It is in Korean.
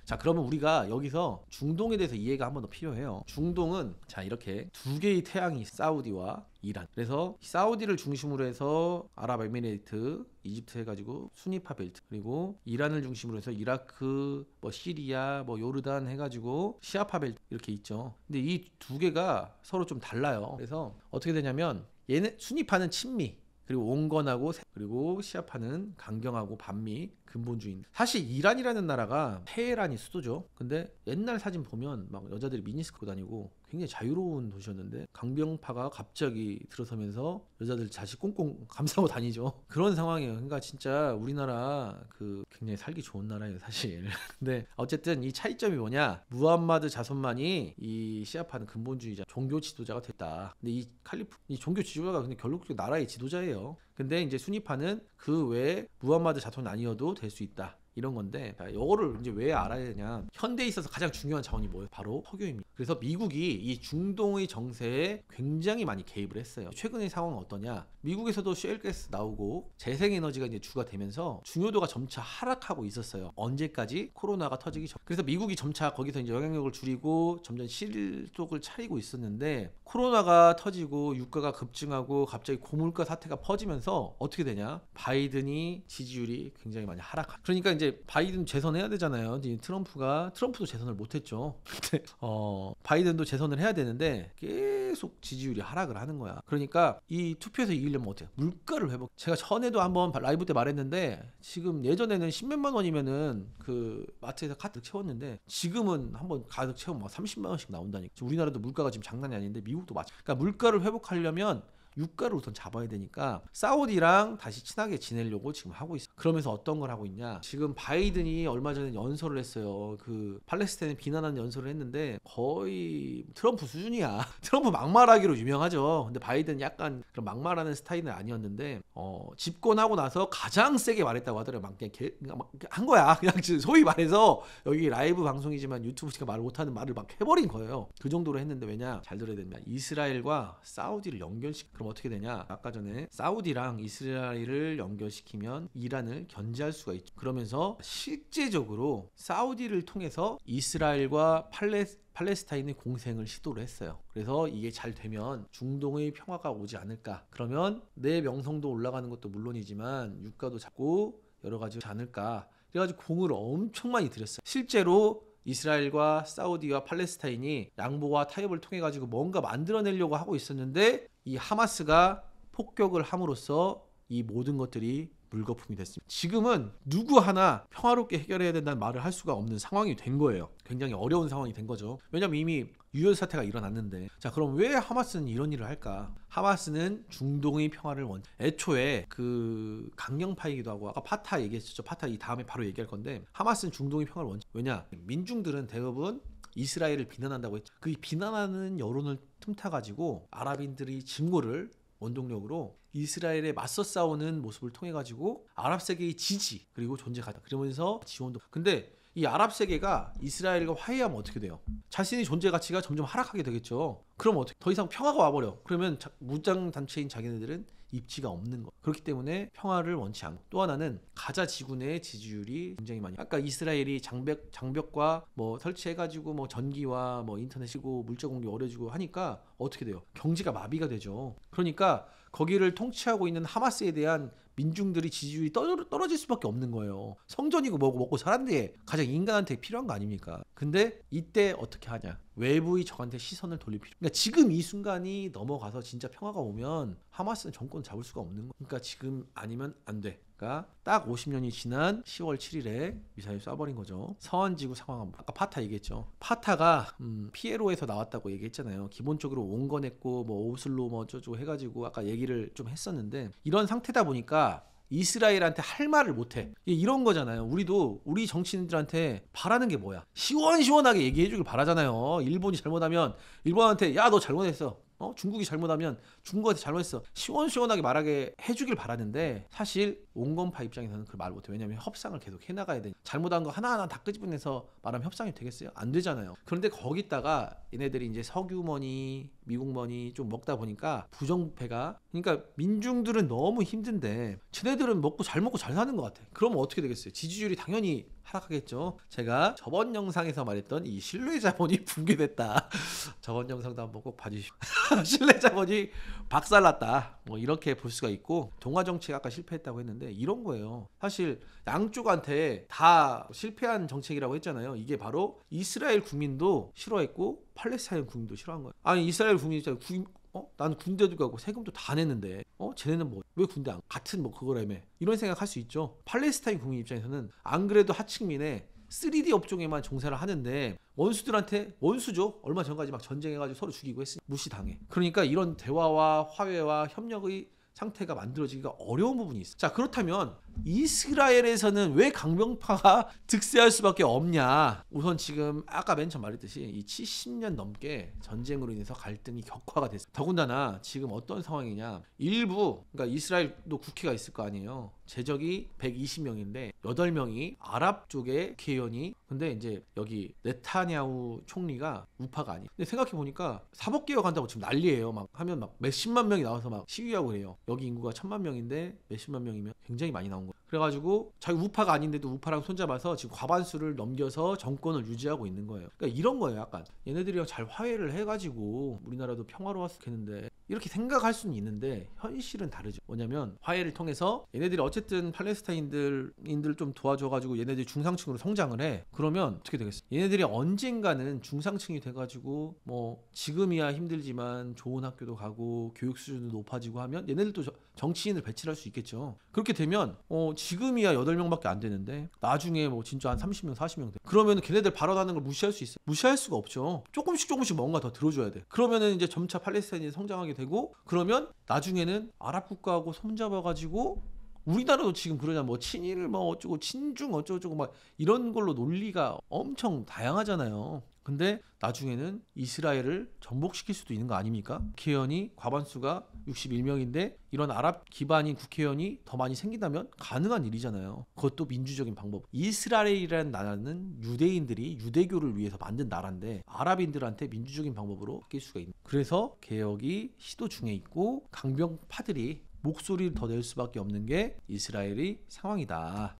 자, 그러면 우리가 여기서 중동에 대해서 이해가 한 번 더 필요해요. 중동은 자, 이렇게 두 개의 태양이 사우디와 이란. 그래서 사우디를 중심으로 해서 아랍에미레이트, 이집트 해가지고 수니파 벨트, 그리고 이란을 중심으로 해서 이라크, 뭐 시리아, 뭐 요르단 해가지고 시아파 벨트 이렇게 있죠. 근데 이 두 개가 서로 좀 달라요. 그래서 어떻게 되냐면 얘네 수니파는 친미, 그리고 온건하고 그리고 시아파는 강경하고 반미 근본주의. 사실 이란이라는 나라가 테헤란이 수도죠. 근데 옛날 사진 보면 막 여자들이 미니스커트 입고 다니고 굉장히 자유로운 도시였는데 강경파가 갑자기 들어서면서 여자들 자식 꽁꽁 감싸고 다니죠. 그런 상황이에요. 그러니까 진짜 우리나라 그 굉장히 살기 좋은 나라예요 사실. 근데 어쨌든 이 차이점이 뭐냐, 무함마드 자손만이 이 시아파는 근본주의자 종교 지도자가 됐다. 근데 이 종교 지도자가 근데 결국적으로 나라의 지도자예요. 근데 이제 수니파는 그 외에 무함마드 자손이 아니어도 될 수 있다. 이런 건데, 이거를 이제 왜 알아야 되냐? 현대에 있어서 가장 중요한 자원이 뭐예요? 바로 석유입니다. 그래서 미국이 이 중동의 정세에 굉장히 많이 개입을 했어요. 최근의 상황은 어떠냐? 미국에서도 셰일가스 나오고 재생에너지가 이제 주가 되면서 중요도가 점차 하락하고 있었어요. 언제까지? 코로나가 터지기 전. 그래서 미국이 점차 거기서 이제 영향력을 줄이고 점점 실속을 차리고 있었는데, 코로나가 터지고 유가가 급증하고 갑자기 고물가 사태가 퍼지면서 어떻게 되냐? 바이든이 지지율이 굉장히 많이 하락. 그러니까 이제 바이든 재선해야 되잖아요. 이제 트럼프도 재선을 못했죠. 근데 바이든도 재선을 해야 되는데 계속 지지율이 하락을 하는 거야. 그러니까 이 투표에서 이기려면 어때요? 물가를 회복. 제가 전에도 한번 라이브 때 말했는데, 지금 예전에는 10몇만 원이면은 그 마트에서 가득 채웠는데 지금은 한번 가득 채우면 막 30만 원씩 나온다니까. 우리나라도 물가가 지금 장난이 아닌데 미국도 마찬가지. 그러니까 물가를 회복하려면 유가를 우선 잡아야 되니까 사우디랑 다시 친하게 지내려고 지금 하고 있어. 그러면서 어떤 걸 하고 있냐? 지금 바이든이 얼마 전에 연설을 했어요. 그 팔레스타인 비난하는 연설을 했는데 거의 트럼프 수준이야. 트럼프 막말하기로 유명하죠. 근데 바이든 약간 그런 막말하는 스타일은 아니었는데 집권하고 나서 가장 세게 말했다고 하더라고요. 막 그냥 막 한 거야. 그냥 소위 말해서 여기 라이브 방송이지만 유튜브 제가 말 못하는 말을 막 해버린 거예요. 그 정도로 했는데, 왜냐? 잘 들어야 됩니다. 이스라엘과 사우디를 그럼 어떻게 되냐? 아까 전에 사우디랑 이스라엘을 연결시키면 이란을 견제할 수가 있죠. 그러면서 실제적으로 사우디를 통해서 이스라엘과 팔레스타인의 공생을 시도를 했어요. 그래서 이게 잘 되면 중동의 평화가 오지 않을까. 그러면 내 명성도 올라가는 것도 물론이지만 유가도 잡고 여러 가지 오지 않을까. 그래가지고 공을 엄청 많이 들였어요. 실제로 이스라엘과 사우디와 팔레스타인이 양보와 타협을 통해 가지고 뭔가 만들어내려고 하고 있었는데, 이 하마스가 폭격을 함으로써 이 모든 것들이 물거품이 됐습니다. 지금은 누구 하나 평화롭게 해결해야 된다는 말을 할 수가 없는 상황이 된 거예요. 굉장히 어려운 상황이 된 거죠. 왜냐면 이미 유혈 사태가 일어났는데. 자, 그럼 왜 하마스는 이런 일을 할까? 하마스는 중동의 평화를 애초에 그 강경파이기도 하고, 아까 파타 얘기했었죠. 파타 이 다음에 바로 얘기할 건데, 하마스는 중동의 평화를 왜냐? 민중들은 대부분 이스라엘을 비난한다고 했죠. 그 비난하는 여론을 틈타가지고 아랍인들이 증오를 원동력으로 이스라엘에 맞서 싸우는 모습을 통해 가지고 아랍 세계의 지지 그리고 존재가 다 그러면서 지원도. 근데 이 아랍 세계가 이스라엘과 화해하면 어떻게 돼요? 자신의 존재 가치가 점점 하락하게 되겠죠. 그럼 어떻게? 더 이상 평화가 와버려. 그러면 무장 단체인 자기네들은 입지가 없는 거. 그렇기 때문에 평화를 원치 않고, 또 하나는 가자 지구 내의 지지율이 굉장히 많이. 아까 이스라엘이 장벽과 뭐 설치해가지고 뭐 전기와 뭐 인터넷이고 물자 공개 어려지고 하니까 어떻게 돼요? 경제가 마비가 되죠. 그러니까 거기를 통치하고 있는 하마스에 대한 민중들이 지지율이 떨어질 수밖에 없는 거예요. 성전이고 뭐고 먹고 살았는데 가장 인간한테 필요한 거 아닙니까? 근데 이때 어떻게 하냐? 외부의 적한테 시선을 돌릴 필요. 그러니까 지금 이 순간이 넘어가서 진짜 평화가 오면 하마스는 정권 잡을 수가 없는 거. 그러니까 지금 아니면 안 돼. 그러니까 딱 50년이 지난 10월 7일에 미사일 쏴버린 거죠. 서한지구 상황. 아까 파타 얘기했죠. 파타가 피에로에서 나왔다고 얘기했잖아요. 기본적으로 온건했고 뭐 오슬로 뭐 어쩌고 해가지고 아까 얘기를 좀 했었는데, 이런 상태다 보니까 이스라엘한테 할 말을 못해. 이런 거잖아요. 우리도 우리 정치인들한테 바라는 게 뭐야? 시원시원하게 얘기해주길 바라잖아요. 일본이 잘못하면 일본한테 야 너 잘못했어. 중국이 잘못하면 중국한테 잘못했어. 시원시원하게 말하게 해주길 바라는데, 사실 온건파 입장에서는 그걸 말 못해. 왜냐면 협상을 계속 해나가야 돼. 잘못한 거 하나하나 다 끄집어내서 말하면 협상이 되겠어요? 안 되잖아요. 그런데 거기다가 얘네들이 이제 석유머니, 미국머니 좀 먹다 보니까 부정부패가, 그러니까 민중들은 너무 힘든데 쟤네들은 잘 먹고 잘 사는 것 같아. 그러면 어떻게 되겠어요? 지지율이 당연히 하락하겠죠. 제가 저번 영상에서 말했던 이 신뢰 자본이 붕괴됐다. 저번 영상도 한번 꼭 봐주십시오. 신뢰 자본이 박살났다. 뭐 이렇게 볼 수가 있고, 동아 정책 아까 실패했다고 했는데 이런 거예요. 사실 양쪽한테 다 실패한 정책이라고 했잖아요. 이게 바로 이스라엘 국민도 싫어했고 팔레스타인 국민도 싫어한 거예요. 아니 이스라엘 국민이 난 군대도 가고 세금도 다 냈는데 쟤네는 뭐 왜 군대 안 같은 뭐 그거라며 이런 생각할 수 있죠. 팔레스타인 국민 입장에서는 안 그래도 하층민의 3D 업종에만 종사를 하는데 원수들한테 원수죠. 얼마 전까지 막 전쟁해가지고 서로 죽이고 했으니 무시당해. 그러니까 이런 대화와 화해와 협력의 상태가 만들어지기가 어려운 부분이 있어. 자, 그렇다면 이스라엘에서는 왜 강병파가 득세할 수밖에 없냐? 우선 지금 아까 맨 처음 말했듯이 이 70년 넘게 전쟁으로 인해서 갈등이 격화가 됐어요. 더군다나 지금 어떤 상황이냐? 일부, 그러니까 이스라엘도 국회가 있을 거 아니에요. 재적이 120명인데 8명이 아랍 쪽의 국회의원이, 근데 이제 여기 네타냐후 총리가 우파가 아니에요. 근데 생각해 보니까 사법개혁 한다고 지금 난리예요. 막 하면 막 몇십만 명이 나와서 막 시위하고 그래요. 여기 인구가 1000만 명인데 몇십만 명이면 굉장히 많이 나온 거예요. 그래가지고 자기 우파가 아닌데도 우파랑 손잡아서 지금 과반수를 넘겨서 정권을 유지하고 있는 거예요. 그러니까 이런 거예요. 약간 얘네들이랑 잘 화해를 해가지고 우리나라도 평화로웠겠는데 이렇게 생각할 수는 있는데 현실은 다르죠. 뭐냐면 화해를 통해서 얘네들이 어쨌든 팔레스타인들을 좀 도와줘가지고 얘네들이 중상층으로 성장을 해. 그러면 어떻게 되겠어? 얘네들이 언젠가는 중상층이 돼가지고 뭐 지금이야 힘들지만 좋은 학교도 가고 교육 수준도 높아지고 하면 얘네들도 정치인을 배치할 수 있겠죠. 그렇게 되면 지금이야 8명밖에 안 되는데 나중에 뭐 진짜 한 30명 40명 돼. 그러면 걔네들 발언하는 걸 무시할 수 있어요? 무시할 수가 없죠. 조금씩 뭔가 더 들어줘야 돼. 그러면은 이제 점차 팔레스타인이 성장하게 되고, 그러면 나중에는 아랍 국가하고 손잡아가지고 우리나라도 지금 그러냐, 뭐 친일 뭐 어쩌고 친중 어쩌고 막 이런 걸로 논리가 엄청 다양하잖아요. 근데 나중에는 이스라엘을 정복시킬 수도 있는 거 아닙니까? 국회의원이 과반수가 61명인데 이런 아랍 기반인 국회의원이 더 많이 생긴다면 가능한 일이잖아요. 그것도 민주적인 방법. 이스라엘이라는 나라는 유대인들이 유대교를 위해서 만든 나라인데 아랍인들한테 민주적인 방법으로 바뀔 수가 있는. 그래서 개혁이 시도 중에 있고 강병파들이 목소리를 더 낼 수밖에 없는 게 이스라엘의 상황이다.